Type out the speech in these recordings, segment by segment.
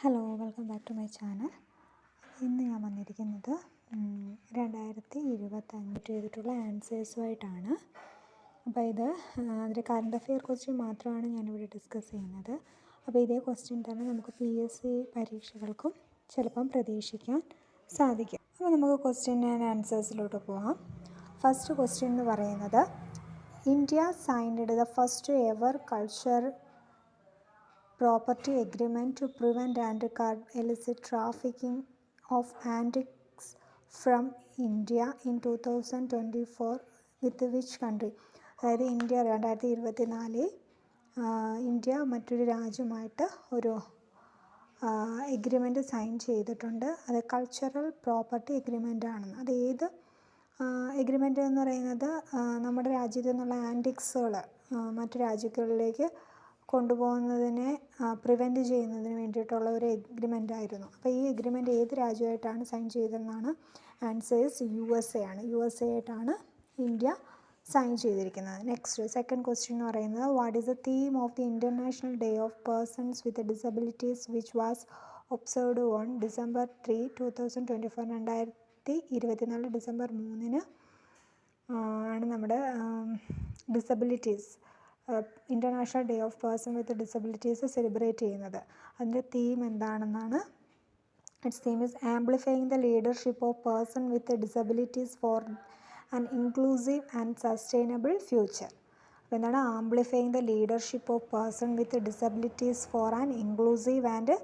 Hello, welcome back to my channel. ഇന്ന് ഞാൻ വന്നിരിക്കുന്നത് 2025 ചെയ്തിട്ടുള്ള ആൻസേഴ്സുമായിട്ടാണ്. അപ്പോൾ ഇത് അതിൻ്റെ കറണ്ട് അഫെയർ ക്വസ്റ്റ്യൻ മാത്രമാണ് ഞാനിവിടെ ഡിസ്കസ് ചെയ്യുന്നത്. അപ്പോൾ ഇതേ ക്വസ്റ്റ്യൻ തന്നെ നമുക്ക് PSC പരീക്ഷകൾക്കും ചിലപ്പം പ്രതീക്ഷിക്കാൻ സാധിക്കും. അപ്പോൾ നമുക്ക് ക്വസ്റ്റ്യൻ ആൻഡ് ആൻസേഴ്സിലോട്ട് പോകാം. ഫസ്റ്റ് ക്വസ്റ്റ്യൻ എന്ന് പറയുന്നത്, India signed the first ever property agreement to prevent and curb illicit trafficking of antiques from India in 2024 with which country? അതായത് ഇന്ത്യ 2024 ഇന്ത്യ മറ്റൊരു രാജ്യമായിട്ട് ഒരു എഗ്രിമെൻ്റ് സൈൻ ചെയ്തിട്ടുണ്ട്. അത് കൾച്ചറൽ പ്രോപ്പർട്ടി എഗ്രിമെൻ്റ് ആണെന്ന്. അത് ഏത് എഗ്രിമെൻ്റ് എന്ന് പറയുന്നത് നമ്മുടെ രാജ്യത്തു നിന്നുള്ള ആൻറ്റിക്സുകൾ മറ്റു രാജ്യങ്ങളിലേക്ക് കൊണ്ടുപോകുന്നതിനെ പ്രിവെൻറ്റ് ചെയ്യുന്നതിന് വേണ്ടിയിട്ടുള്ള ഒരു എഗ്രിമെൻ്റ് ആയിരുന്നു. അപ്പോൾ ഈ എഗ്രിമെൻ്റ് ഏത് രാജ്യമായിട്ടാണ് സൈൻ ചെയ്തതെന്നാണ് ആൻസേഴ്സ് USA ആണ്. USA ആയിട്ടാണ് ഇന്ത്യ സൈൻ ചെയ്തിരിക്കുന്നത്. നെക്സ്റ്റ് സെക്കൻഡ് ക്വസ്റ്റ്യൻ എന്ന് പറയുന്നത്, what is the theme of the international day of persons with disabilities which was observed on December 3, 2024? 2024 December 3 ആണ് നമ്മുടെ disabilities international day of person with disabilities celebrate ചെയ്യുന്നത്. അതിൻ്റെ theme എന്താണെന്നാണ്? It's theme is amplifying the leadership of person with disabilities for an inclusive and sustainable future. അപ്പോൾ എന്താണ്? Amplifying the leadership of person with disabilities for an inclusive and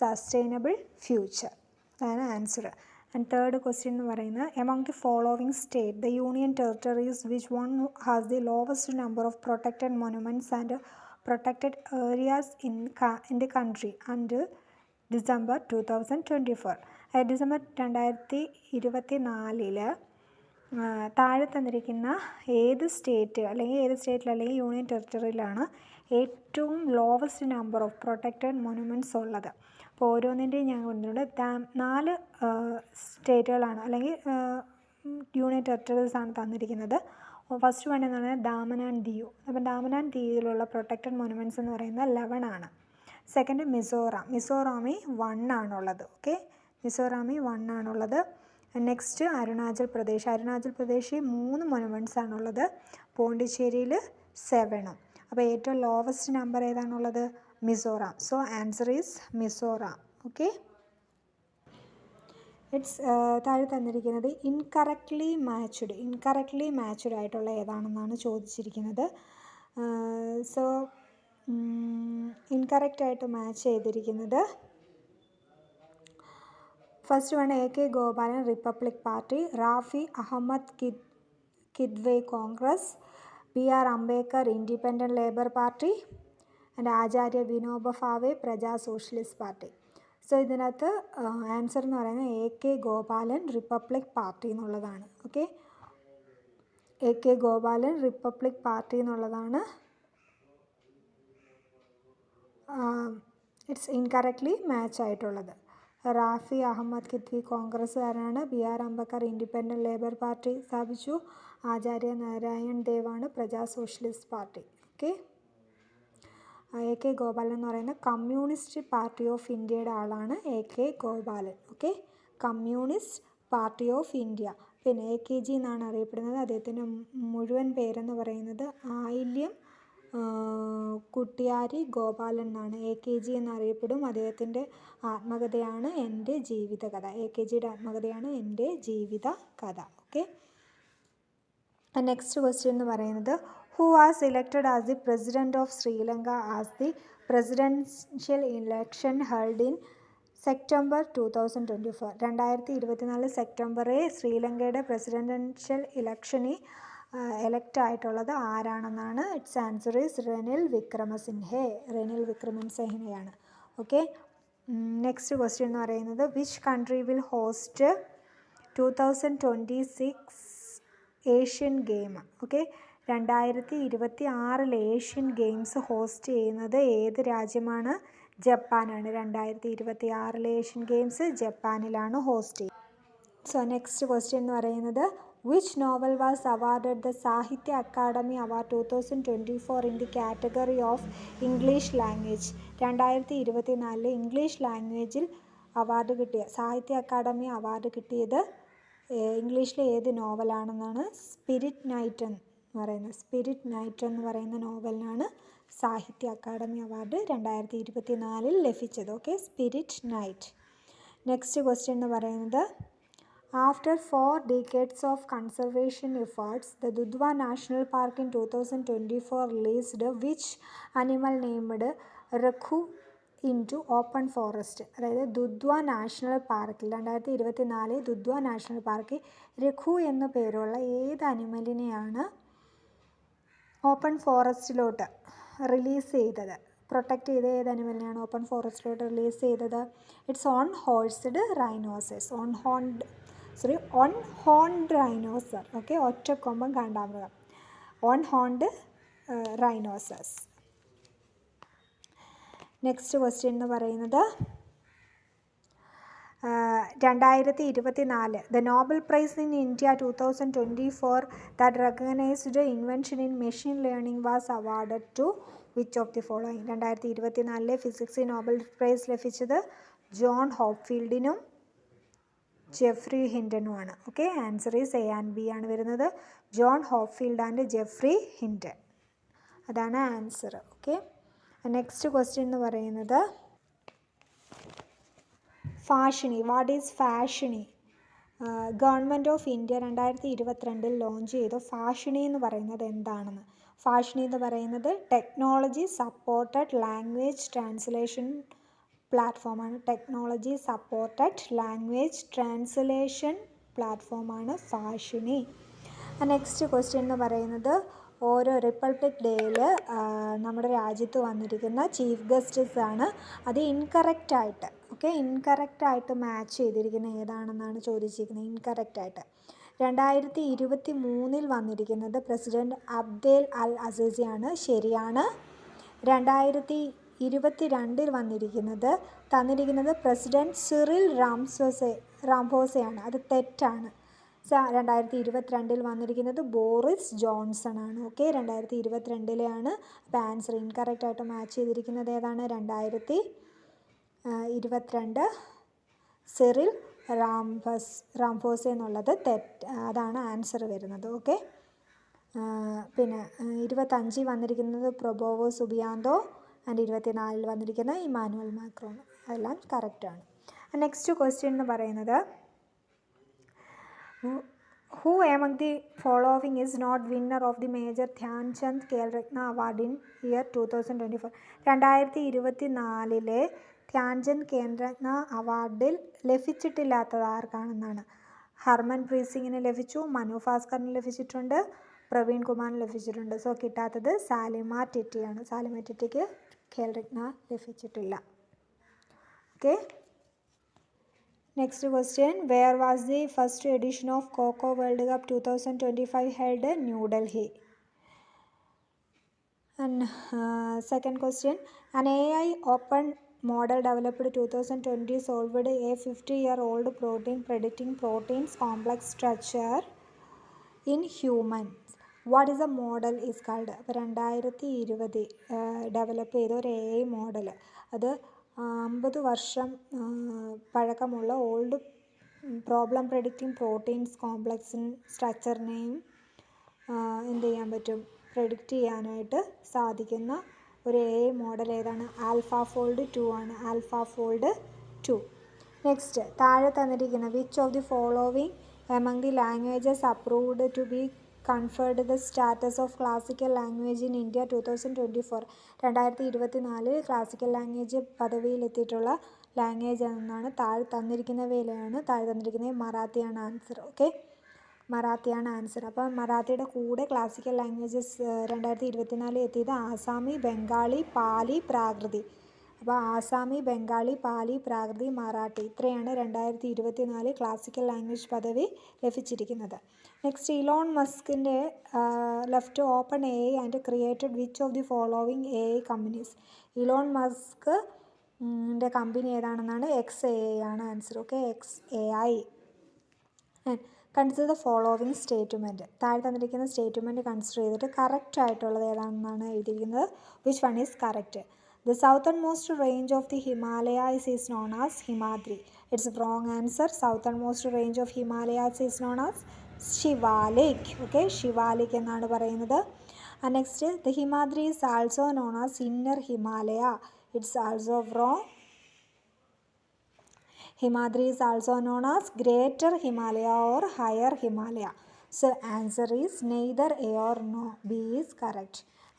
sustainable future. അതാണ് answer. And third question എന്ന് പറയുന്നത്, among the following state the union territories which one has the lowest number of protected monuments and protected areas in the country until December 2024? December 2024 താഴെ തന്നിരിക്കുന്ന ഏത് state അല്ലെങ്കിൽ union ടെറിട്ടറിയിലാണ് ഏറ്റവും lowest number of protected monuments ഉള്ളത്? അപ്പോൾ ഓരോന്നിൻ്റെയും ഞാൻ കൊണ്ടുവരുന്നത് 4 സ്റ്റേറ്റുകളാണ് അല്ലെങ്കിൽ യൂണിയൻ ടെറിട്ടറീസ് ആണ് തന്നിരിക്കുന്നത്. ഫസ്റ്റ് വൺ എന്ന് പറയുന്നത് ദാമൻ ആൻഡ് ദിയു. അപ്പം ദാമൻ ആൻഡ് ദിയുവിലുള്ള പ്രൊട്ടക്റ്റഡ് മൊനുമെൻറ്റ്സ് എന്ന് പറയുന്നത് 11 ആണ്. സെക്കൻഡ് മിസോറാമിൽ 1 ആണുള്ളത്. ഓക്കെ, മിസോറാമിൽ 1 ആണുള്ളത്. നെക്സ്റ്റ് അരുണാചൽ പ്രദേശിൽ 3 മൊനുമെൻറ്റ്സ് ആണുള്ളത്. പോണ്ടിച്ചേരിയിൽ 7. അപ്പോൾ ഏറ്റവും ലോവസ്റ്റ് നമ്പർ ഏതാണുള്ളത്? Mizoram. So answer is Mizoram. Okay, it's താഴെ തന്നിരിക്കുന്നത് ഇൻകറക്റ്റ്ലി മാച്ച്ഡ് ആയിട്ടുള്ള ഏതാണെന്നാണ് ചോദിച്ചിരിക്കുന്നത്. സോ ഇൻകറക്റ്റായിട്ട് മാച്ച് ചെയ്തിരിക്കുന്നത് first one AK Gopalan Republic Party, Rafi Ahmed Kidwai Congress, BR Ambedkar Independent Labour Party and Acharya Vinoba Bhave Praja Socialist Party. So ഇതിനകത്ത് ആൻസർ എന്ന് പറയുന്നത് AK ഗോപാലൻ റിപ്പബ്ലിക് പാർട്ടി എന്നുള്ളതാണ്. Okay, AK Gopalan Republic Party എന്നുള്ളതാണ്. ഇറ്റ്സ് ഇൻകറക്റ്റ്ലി മാച്ച് ആയിട്ടുള്ളത്. Rafi Ahmed കിദ്വി കോൺഗ്രസ്സുകാരനാണ്. BR Ambedkar Independent Labour Party സ്ഥാപിച്ചു. ആചാര്യ നാരായൺ ദേവാണ് Praja Socialist Party. Okay, AK Gopalan എന്ന് പറയുന്നത് കമ്മ്യൂണിസ്റ്റ് പാർട്ടി ഓഫ് ഇന്ത്യയുടെ ആളാണ് AK Gopalan. Okay, Communist Party of India. പിന്നെ AKG എന്നാണ് അറിയപ്പെടുന്നത്. അദ്ദേഹത്തിൻ്റെ മുഴുവൻ പേരെന്ന് പറയുന്നത് ആയില്യം കുട്ടിയാരി ഗോപാലൻ എന്നാണ്. AKG എന്നറിയപ്പെടും. അദ്ദേഹത്തിൻ്റെ ആത്മകഥയാണ് എൻ്റെ ജീവിതകഥ. AKGയുടെ ആത്മകഥയാണ് എൻ്റെ ജീവിത കഥ. ഓക്കെ, നെക്സ്റ്റ് ക്വസ്റ്റ്യൻ എന്ന് പറയുന്നത്, who was elected as the president of Sri Lanka as the presidential election held in September 2024? 2024 സെപ്റ്റംബറിൽ ശ്രീലങ്കയുടെ പ്രസിഡൻഷ്യൽ ഇലക്ഷനിൽ എലക്റ്റ് ആയിട്ടുള്ളത് ആരാണെന്നാണ്? It's answer is Ranil വിക്രമസിംഹയാണ്. Okay, next question എന്ന് പറയുന്നത്, which country will host 2026 Asian game? Okay, 2026 Asian games host ചെയ്യുന്നത് ഏത് രാജ്യമാണ്? ജപ്പാനാണ്. 2026 Asian games ജപ്പാനിലാണ് host ചെയ്യുന്നത്. സോ നെക്സ്റ്റ് ക്വസ്റ്റ്യൻ എന്ന് പറയുന്നത്, Which novel was awarded the Sahitya Akademi Award 2024 in the category of English language? 2024 English ലാംഗ്വേജിൽ award കിട്ടിയ സാഹിത്യ academy award കിട്ടിയത് ഇംഗ്ലീഷിലെ ഏത് നോവലാണെന്നാണ്? സ്പിരിറ്റ് നൈറ്റ് എന്ന് പറയുന്ന നോവലിനാണ് സാഹിത്യ അക്കാദമി അവാർഡ് 2024 ലഭിച്ചത്. Okay, spirit night. Next question എന്ന് പറയുന്നത്, After 4 decades of conservation efforts, the Dudhwa National Park in 2024 released which animal named Rakhu into open forest? അതായത് ദുധ്വ നാഷണൽ പാർക്കിൽ 2024 ദുധ്വ നാഷണൽ പാർക്കിൽ രഘു എന്ന പേരുള്ള ഏത് അനിമലിനെയാണ് ഓപ്പൺ ഫോറസ്റ്റിലോട്ട് റിലീസ് ചെയ്തത്? പ്രൊട്ടക്റ്റ് ചെയ്ത ഏത് അനിമലിനെയാണ് ഓപ്പൺ ഫോറസ്റ്റിലോട്ട് റിലീസ് ചെയ്തത്? It's one horned rhinoceros. One horned rhinoceros. Okay, ഒറ്റക്കൊമ്പൻ കാണ്ടാമൃഗം, one horned rhinoceros. Next question എന്ന് പറയുന്നത്, 2024 the Nobel prize in India 2024 that recognised invention in machine learning was awarded to which of the following? 2024 ഫിസിക്സിൽ Nobel prize ലഭിച്ചത് John ഹോപ്ഫീൽഡിനും Geoffrey ഹിൻഡനുമാണ്. Okay, answer is A and B ആണ് വരുന്നത്. John Hopfield and Geoffrey Hinton, അതാണ് answer. Okay, next question എന്ന് പറയുന്നത്, Bhashini. What is Bhashini? Government of India 2022 launch ചെയ്ത ഫാഷണി എന്ന് പറയുന്നത് എന്താണെന്ന്? ഫാഷണി എന്ന് പറയുന്നത് ടെക്നോളജി സപ്പോർട്ടഡ് ലാംഗ്വേജ് ട്രാൻസ്ലേഷൻ പ്ലാറ്റ്ഫോമാണ്. ടെക്നോളജി സപ്പോർട്ടഡ് ലാംഗ്വേജ് ട്രാൻസ്ലേഷൻ പ്ലാറ്റ്ഫോമാണ് ഫാഷിണി. നെക്സ്റ്റ് ക്വസ്റ്റ്യൻ എന്ന് പറയുന്നത്, ഓരോ റിപ്പബ്ലിക് ഡേയിൽ നമ്മുടെ രാജ്യത്ത് വന്നിരിക്കുന്ന ചീഫ് ഗസ്റ്റസ് ആണ്. അത് ഇൻകറക്റ്റായിട്ട് ഇൻകറക്റ്റായിട്ട് മാച്ച് ചെയ്തിരിക്കുന്ന ഏതാണെന്നാണ് ചോദിച്ചിരിക്കുന്നത്. ഇൻകറക്റ്റായിട്ട് 2023 വന്നിരിക്കുന്നത് പ്രസിഡൻറ്റ് അബ്ദേൽ അൽ അസീസിയാണ്, ശരിയാണ്. 2022 വന്നിരിക്കുന്നത് തന്നിരിക്കുന്നത് പ്രസിഡൻറ്റ് സിറിൽ റാംഫോസയാണ്, അത് തെറ്റാണ്. 2022 വന്നിരിക്കുന്നത് ബോറിസ് ജോൺസൺ ആണ്. ഓക്കെ, 2022 അപ്പോൾ ആൻസർ ഇൻകറക്റ്റായിട്ട് മാച്ച് ചെയ്തിരിക്കുന്നത് ഏതാണ്? 2022 സിറിൽ റാംഫോസ എന്നുള്ളത് അതാണ് ആൻസർ വരുന്നത്. ഓക്കെ, പിന്നെ 25 വന്നിരിക്കുന്നത് പ്രൊബോവോ സുബിയാന്തോ ആൻഡ് 24 വന്നിരിക്കുന്നത് ഇമാനുവൽ മാക്രോൺ. അതെല്ലാം കറക്റ്റാണ്. നെക്സ്റ്റ് ക്വസ്റ്റ്യൻ എന്ന് പറയുന്നത്, who among the following is not winner of the major Dhyan Chand Khel Ratna award in year 2024? 2024 Dhyan Chand Khel Ratna അവാർഡിൽ ലഭിച്ചിട്ടില്ലാത്തത് ആർക്കാണെന്നാണ്? Harmanpreet സിംഗിന് ലഭിച്ചു, മനു ഭാസ്കറിന് ലഭിച്ചിട്ടുണ്ട്, പ്രവീൺ കുമാറിന് ലഭിച്ചിട്ടുണ്ട്. സോ കിട്ടാത്തത് സാലിമ ടിറ്റിയാണ്. സാലിമ ടിറ്റിക്ക് ഖേൽരത്ന ലഭിച്ചിട്ടില്ല. Okay, next question, where was the first edition of kho kho world cup 2025 held? New Delhi. And second question, an AI open model developed 2020 solved a 50-year-old protein predicting proteins complex structure in humans. What is the model is called? അപ്പോൾ 2020 develop ചെയ്ത ഒരു AI model, അത് 50 വർഷം പഴക്കമുള്ള old problem predicting proteins complex സ്ട്രക്ചറിനെയും എന്ത് ചെയ്യാൻ പറ്റും? പ്രെഡിക്റ്റ് ചെയ്യാനായിട്ട് സാധിക്കുന്ന ഒരു AI മോഡൽ ഏതാണ്? ആൽഫാഫോൾഡ് 2 ആണ്. ആൽഫാഫോൾഡ് 2. നെക്സ്റ്റ്, താഴെ തന്നിരിക്കുന്ന which of the following among the languages approved to be conferred the status of classical language in India 2024? 2024 classical language പദവിയിലെത്തിയിട്ടുള്ള ലാംഗ്വേജ് എന്നാണ് താഴെ തന്നിരിക്കുന്നവയിലാണ്. താഴെ തന്നിരിക്കുന്നത് മറാത്തിയാണ് ആൻസർ. ഓക്കെ, മറാത്തിയാണ് ആൻസർ. അപ്പോൾ മറാത്തിയുടെ കൂടെ ക്ലാസിക്കൽ ലാംഗ്വേജസ് 2024 എത്തിയത് ആസാമി, ബംഗാളി, പാലി, പ്രാകൃതി. അപ്പോൾ ആസാമി, ബംഗാളി, പാലി, പ്രാകൃതി, മറാഠി, ഇത്രയാണ് 2024 ക്ലാസിക്കൽ ലാംഗ്വേജ് പദവി ലഭിച്ചിരിക്കുന്നത്. നെക്സ്റ്റ്, ഇലോൺ മസ്കിൻ്റെ left open AI and created which of the following AI companies? Elon Musk ൻ്റെ കമ്പനി ഏതാണെന്നാണ്? XAI ആണ് answer. Okay, XAI. Consider the following statement. താഴെ തന്നിരിക്കുന്ന സ്റ്റേറ്റ്മെൻറ്റ് കൺസിഡർ ചെയ്തിട്ട് കറക്റ്റ് ആയിട്ടുള്ളത് ഏതാണെന്നാണ് എഴുതിയിരിക്കുന്നത്. Which one is correct? The southernmost range of the Himalayas is known as Himadri. It's a wrong answer. Southernmost range of Himalayas is known as Shivalik. Okay, Shivalik എന്നാണ് പറയുന്നത്. And next, the Himadri is also known as Inner Himalaya. It's also wrong. Himadri is also known as Greater Himalaya or Higher Himalaya. So answer is neither A or no. B is correct.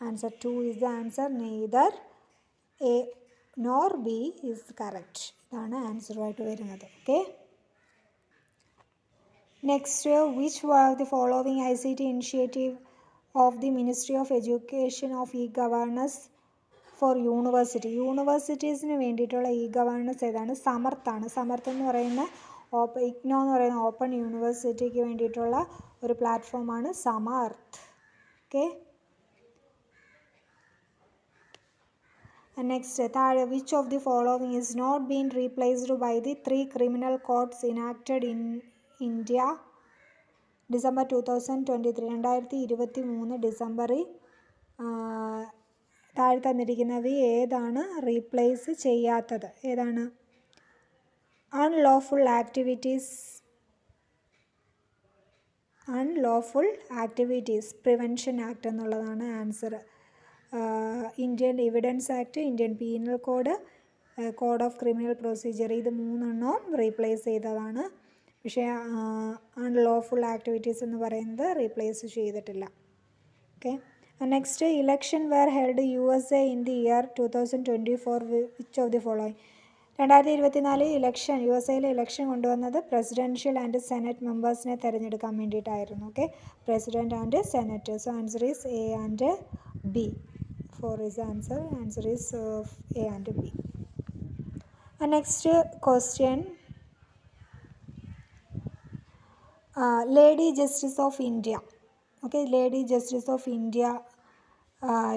Answer 2 is the answer. Neither A nor B is correct. ഇതാണ് ആൻസറായിട്ട് വരുന്നത്. Okay. Next, which were the following ICT initiative of the ministry of education of e governance for university. യൂണിവേഴ്സിറ്റീസിന് വേണ്ടിയിട്ടുള്ള e governance ഏതാണ്? സമർത്താണ്. സമർത്ത് എന്ന് പറയുന്ന ഇഗ്നോ എന്ന് പറയുന്ന ഓപ്പൺ യൂണിവേഴ്സിറ്റിക്ക് വേണ്ടിയിട്ടുള്ള ഒരു പ്ലാറ്റ്ഫോമാണ് Samarth. Okay. And next, which of the following is not being replaced by the 3 criminal codes enacted in India December 2023? 2023 ഡിസംബറിൽ താഴെ തന്നിരിക്കുന്നവ ഏതാണ് റീപ്ലേസ് ചെയ്യാത്തത്? ഏതാണ്? അൺലോഫുൾ ആക്ടിവിറ്റീസ് പ്രിവെൻഷൻ ആക്ട് എന്നുള്ളതാണ് answer. Indian evidence act, Indian penal code, code of criminal procedure, ഇത് 3 replace ചെയ്തതാണ്. പക്ഷേ unlawful activities എന്ന് പറയുന്നത് റീപ്ലേസ് ചെയ്തിട്ടില്ല. Okay. Next, election where held USA in the year 2024 which of the following? 2024 election USA election കൊണ്ടുവന്നത് presidential and senate മെമ്പേഴ്സിനെ തിരഞ്ഞെടുക്കാൻ വേണ്ടിയിട്ടായിരുന്നു. Okay. President and senate. So answer is A and B. 4 is the answer. Answer is A and B. Next question. Lady Justice of India. Okay, Lady Justice of India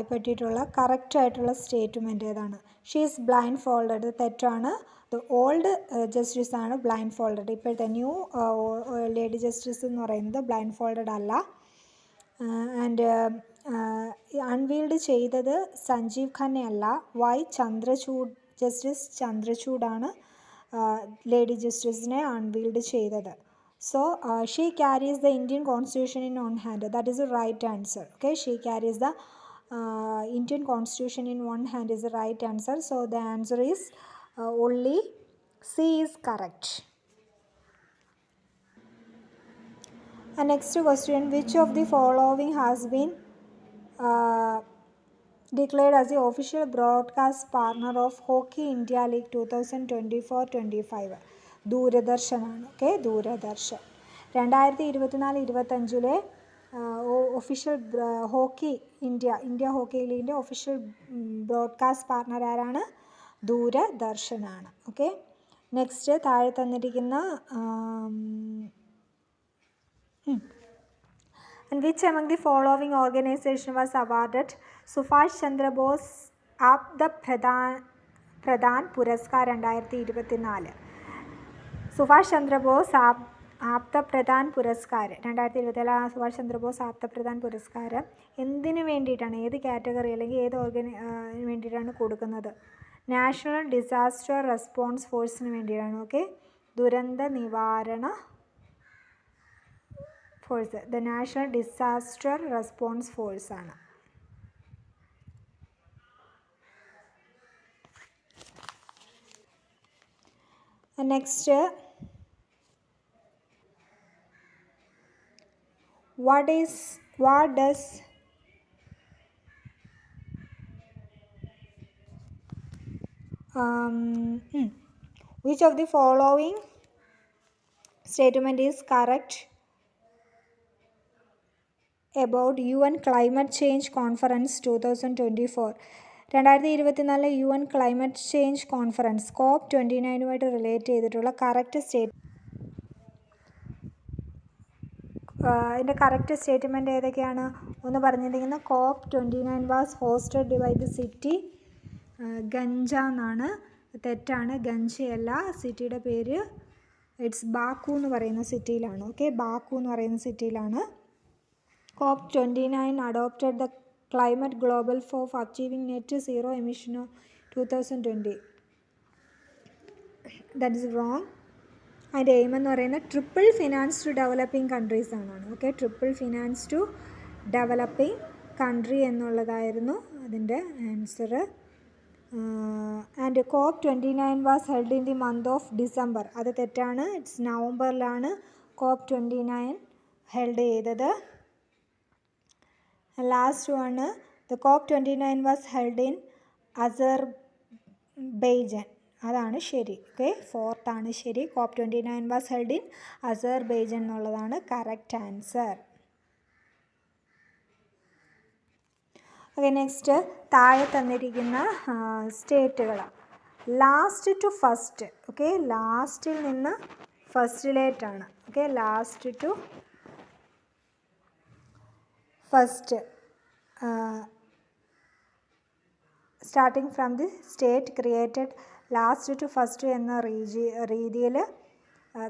പറ്റിയിട്ടുള്ള correct ആയിട്ടുള്ള statement ഏതാണ്? She is blind folded. തെറ്റാണ്. The old justice ആണ് blind folded. ഇപ്പോഴത്തെ new lady justice എന്ന് പറയുന്നത് blind folded അല്ല. And unveiled ചെയ്തത് സഞ്ജീവ് ഖന്നെ അല്ല. വൈ ചന്ദ്രചൂഡ്, ജസ്റ്റിസ് ചന്ദ്രചൂഡാണ് ലേഡി ജസ്റ്റിസിനെ അൺവീൽഡ് ചെയ്തത്. So she carries the Indian constitution in one hand. That is a right answer. Okay. She carries the Indian constitution in one hand is the right answer. So the answer is only C is correct. And next question, which of the following has been declared as the official broadcast partner of Hockey India League 2024-25? Doordarshan ആണ്. Okay. Doordarshan 2024-25 official hockey India hockey ലീഗിൻ്റെ official broadcast partner ആരാണ്? ദൂരദർശനാണ്. Okay. Next, താഴെ തന്നിരിക്കുന്ന And which among the following organization was awarded Subhash Chandrabose Aapda Pradhan Puraskar 2024? Subhash Chandrabose Aapda Pradhan Puraskar 2024 Subhash Chandrabose Aapda Pradhan പുരസ്കാരം എന്തിനു വേണ്ടിയിട്ടാണ്, ഏത് category അല്ലെങ്കിൽ ഏത് വേണ്ടിയിട്ടാണ് കൊടുക്കുന്നത്? നാഷണൽ ഡിസാസ്റ്റർ റെസ്പോൺസ് ഫോഴ്സിന് വേണ്ടിയിട്ടാണ്. ഓക്കെ. ദുരന്ത നിവാരണ force, the national disaster response force ആണ്. Next, what does which of the following statement is correct about UN Climate Change Conference 2024? 2024 UN Climate Change Conference COP29 relate ചെയ്തിട്ടുള്ള correct ഇതിൻ്റെ correct statement ഏതൊക്കെയാണ്? ഒന്ന് പറഞ്ഞിരിക്കുന്ന COP29 was hosted by the city Ganja എന്നാണ്. തെറ്റാണ്. ഗഞ്ചയല്ല. സിറ്റിയുടെ പേര് it's Baku എന്ന് പറയുന്ന സിറ്റിയിലാണ്. ഓക്കെ, ബാക്കു എന്ന് പറയുന്ന സിറ്റിയിലാണ്. COP29 adopted the climate global for achieving net zero emission of 2020. That is wrong. അതിൻ്റെ എയിം എന്ന് പറയുന്നത് triple finance to developing countries എന്നാണ്. Okay, triple finance to developing country എന്നുള്ളതായിരുന്നു അതിൻ്റെ answer. And COP29 was held in the month of December. അത് തെറ്റാണ്. It's നവംബറിലാണ് COP29 held ചെയ്തത്. Last one, the COP29 was held in Azerbaijan. അതാണ് ശരി. Okay, ഫോർത്താണ് ശരി. COP29 was held in Azerbaijan എന്നുള്ളതാണ് കറക്റ്റ് ആൻസർ. ഓക്കെ, നെക്സ്റ്റ് താഴെ തന്നിരിക്കുന്ന സ്റ്റേറ്റുകൾ ലാസ്റ്റ് ടു ഫസ്റ്റ്. ഓക്കെ, ലാസ്റ്റിൽ നിന്ന് ഫസ്റ്റിലേറ്റാണ്. Okay, last to first starting from the state created last to first എന്ന രീതിയിൽ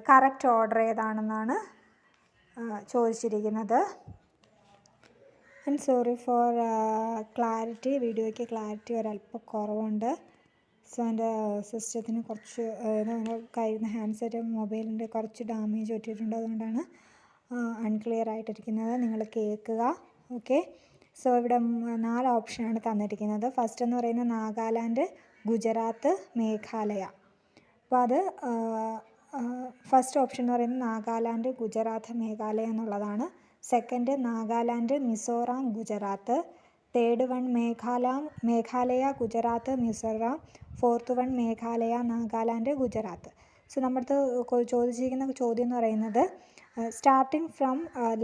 കറക്റ്റ് ഓർഡർ ഏതാണെന്നാണ് ചോദിച്ചിരിക്കുന്നത്. ആൻഡ് സോറി ഫോർ ക്ലാരിറ്റി, വീഡിയോയ്ക്ക് ക്ലാരിറ്റി ഒരല്പം കുറവുണ്ട്. സോ എൻ്റെ സിസ്റ്റത്തിന് കുറച്ച് കയ്യിൽ നിന്ന് ഹാൻഡ്സെറ്റ് മൊബൈലിൻ്റെ കുറച്ച് ഡാമേജ് പറ്റിയിട്ടുണ്ട്. അതുകൊണ്ടാണ് അൺക്ലിയർ ആയിട്ടിരിക്കുന്നത്. നിങ്ങൾ കേൾക്കുക. ഓക്കെ, സോ ഇവിടെ 4 ഓപ്ഷനാണ് തന്നിരിക്കുന്നത്. ഫസ്റ്റ് എന്ന് പറയുന്നത് നാഗാലാൻഡ്, ഗുജറാത്ത്, മേഘാലയ. അപ്പോൾ അത് ഫസ്റ്റ് ഓപ്ഷൻ എന്ന് പറയുന്നത് നാഗാലാൻഡ്, ഗുജറാത്ത്, മേഘാലയ എന്നുള്ളതാണ്. Second Nagaland, Mizoram, Gujarat. Third one Meghalaya, Gujarat, Mizoram. Fourth one Meghalaya, Nagaland, Gujarat. So നമ്മുടെ ചോദിച്ചിരിക്കുന്ന ചോദ്യം എന്ന് പറയുന്നത് starting from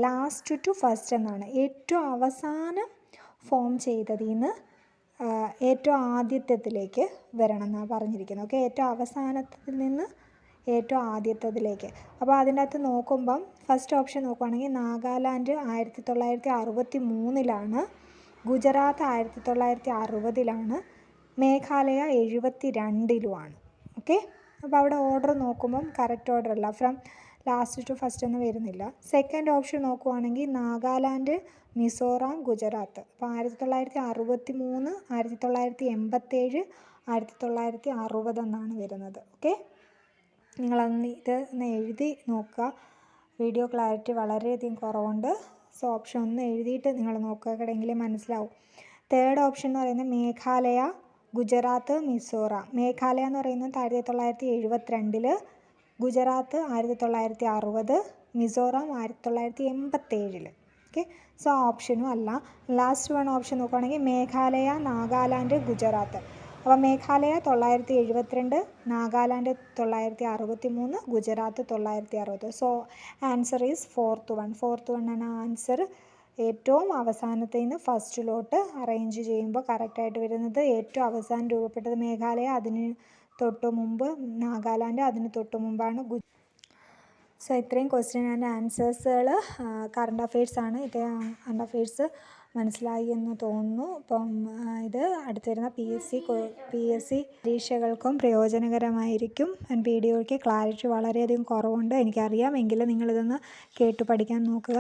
last to first എന്നാണ്. ഏറ്റവും അവസാനം ഫോം ചെയ്തതിൽ നിന്ന് ഏറ്റവും ആദ്യത്തേതിലേക്ക് വരണം എന്നാണ് പറഞ്ഞിരിക്കുന്നത്. ഓക്കെ, ഏറ്റവും അവസാനത്തിൽ നിന്ന് ഏറ്റവും ആദ്യത്തേതിലേക്ക്. അപ്പോൾ അതിൻ്റെ അകത്ത് നോക്കുമ്പം ഫസ്റ്റ് ഓപ്ഷൻ നോക്കുകയാണെങ്കിൽ നാഗാലാൻഡ് 1963-ലാണ്, ഗുജറാത്ത് 1960-ലാണ്, മേഘാലയ 72-ലുമാണ്. ഓക്കെ, അപ്പോൾ അവിടെ ഓർഡർ നോക്കുമ്പം കറക്റ്റ് ഓർഡർ അല്ല, ഫ്രം ലാസ്റ്റ് ടു ഫസ്റ്റ് എന്ന് വരുന്നില്ല. സെക്കൻഡ് ഓപ്ഷൻ നോക്കുവാണെങ്കിൽ നാഗാലാൻഡ്, മിസോറാം, ഗുജറാത്ത്. അപ്പോൾ 1963, 1987, 1960 എന്നാണ് വരുന്നത്. ഓക്കെ, നിങ്ങളൊന്ന് ഒന്ന് എഴുതി നോക്കുക. വീഡിയോ ക്ലാരിറ്റി വളരെയധികം കുറവുണ്ട്. സോ ഓപ്ഷൻ ഒന്ന് എഴുതിയിട്ട് നിങ്ങൾ നോക്കുകയാണെങ്കിൽ മനസ്സിലാവും. തേർഡ് ഓപ്ഷൻ എന്ന് പറയുന്നത് മേഘാലയ, ഗുജറാത്ത്, മിസോറാം. മേഘാലയ എന്ന് പറയുന്നത് 1972, ഗുജറാത്ത് 1960, മിസോറാം 1987. ഓക്കെ, സോ ഓപ്ഷനും അല്ല. ലാസ്റ്റ് വൺ ഓപ്ഷൻ നോക്കുകയാണെങ്കിൽ മേഘാലയ, നാഗാലാൻഡ്, ഗുജറാത്ത്. അപ്പോൾ Meghalaya 972, Nagaland 963, Gujarat 960. So answer is fourth one. Fourth one ആണ് ആൻസർ. ഏറ്റവും അവസാനത്തിൽ നിന്ന് ഫസ്റ്റിലോട്ട് അറേഞ്ച് ചെയ്യുമ്പോൾ കറക്റ്റായിട്ട് വരുന്നത് ഏറ്റവും അവസാനം രൂപപ്പെട്ടത് മേഘാലയ, അതിന് തൊട്ട് മുമ്പ് നാഗാലാൻഡ്, അതിന് തൊട്ട് മുമ്പാണ് സോ ഇത്രയും ക്വസ്റ്റ്യൻ ആൻഡ് ആൻസേഴ്സുകൾ കറണ്ട് അഫെയർസാണ്. ഇത് കറണ്ട് അഫെയർസ് മനസ്സിലായി എന്ന് തോന്നുന്നു. അപ്പം ഇത് അടുത്ത് വരുന്ന PSC പരീക്ഷകൾക്കും പ്രയോജനകരമായിരിക്കും. വീഡിയോയ്ക്ക് ക്ലാരിറ്റി വളരെയധികം കുറവുണ്ട്, എനിക്കറിയാം. എങ്കിലും നിങ്ങളിതൊന്ന് കേട്ട് പഠിക്കാൻ നോക്കുക.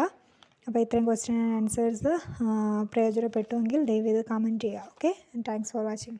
അപ്പോൾ ഇത്രയും ക്വസ്റ്റ്യൻ ആൻഡ് ആൻസേഴ്സ് പ്രയോജനപ്പെട്ടുവെങ്കിൽ ദയവ് ഇത് കമൻറ്റ് ചെയ്യുക. Okay, thanks for watching.